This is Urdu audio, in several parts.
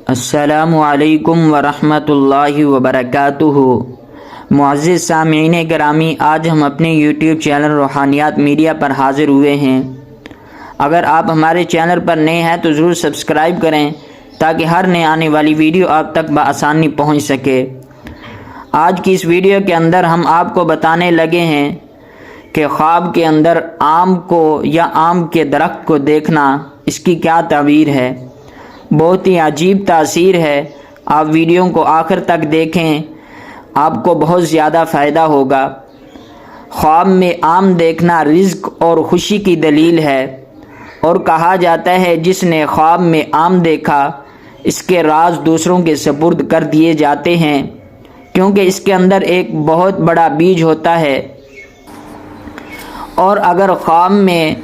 السلام علیکم ورحمۃ اللہ وبرکاتہ۔ معزز سامعین گرامی، آج ہم اپنے یوٹیوب چینل روحانیات میڈیا پر حاضر ہوئے ہیں۔ اگر آپ ہمارے چینل پر نئے ہیں تو ضرور سبسکرائب کریں تاکہ ہر نئے آنے والی ویڈیو آپ تک بآسانی پہنچ سکے۔ آج کی اس ویڈیو کے اندر ہم آپ کو بتانے لگے ہیں کہ خواب کے اندر آم کو یا آم کے درخت کو دیکھنا، اس کی کیا تعبیر ہے۔ بہت ہی عجیب تاثیر ہے۔ آپ ویڈیو کو آخر تک دیکھیں، آپ کو بہت زیادہ فائدہ ہوگا۔ خواب میں آم دیکھنا رزق اور خوشی کی دلیل ہے، اور کہا جاتا ہے جس نے خواب میں آم دیکھا اس کے راز دوسروں کے سپرد کر دیے جاتے ہیں، کیونکہ اس کے اندر ایک بہت بڑا بیج ہوتا ہے۔ اور اگر خواب میں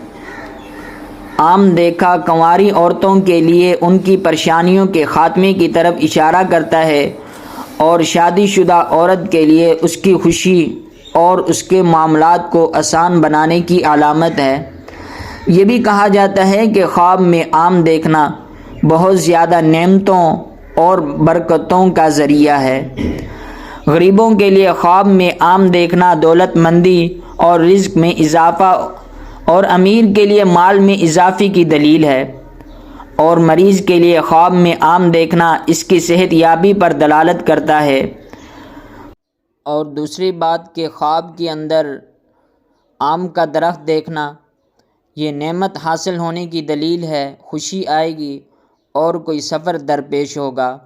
آم دیکھا کنواری عورتوں کے لیے ان کی پریشانیوں کے خاتمے کی طرف اشارہ کرتا ہے، اور شادی شدہ عورت کے لیے اس کی خوشی اور اس کے معاملات کو آسان بنانے کی علامت ہے۔ یہ بھی کہا جاتا ہے کہ خواب میں آم دیکھنا بہت زیادہ نعمتوں اور برکتوں کا ذریعہ ہے۔ غریبوں کے لیے خواب میں آم دیکھنا دولت مندی اور رزق میں اضافہ، اور امیر کے لیے مال میں اضافے کی دلیل ہے، اور مریض کے لیے خواب میں آم دیکھنا اس کی صحت یابی پر دلالت کرتا ہے۔ اور دوسری بات کہ خواب کے اندر آم کا درخت دیکھنا یہ نعمت حاصل ہونے کی دلیل ہے، خوشی آئے گی اور کوئی سفر درپیش ہوگا۔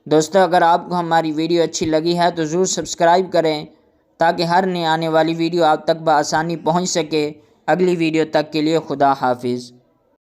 دوستو، اگر آپ کو ہماری ویڈیو اچھی لگی ہے تو ضرور سبسکرائب کریں تاکہ ہر نئے آنے والی ویڈیو آپ تک بآسانی پہنچ سکے۔ اگلی ویڈیو تک کے لیے خدا حافظ۔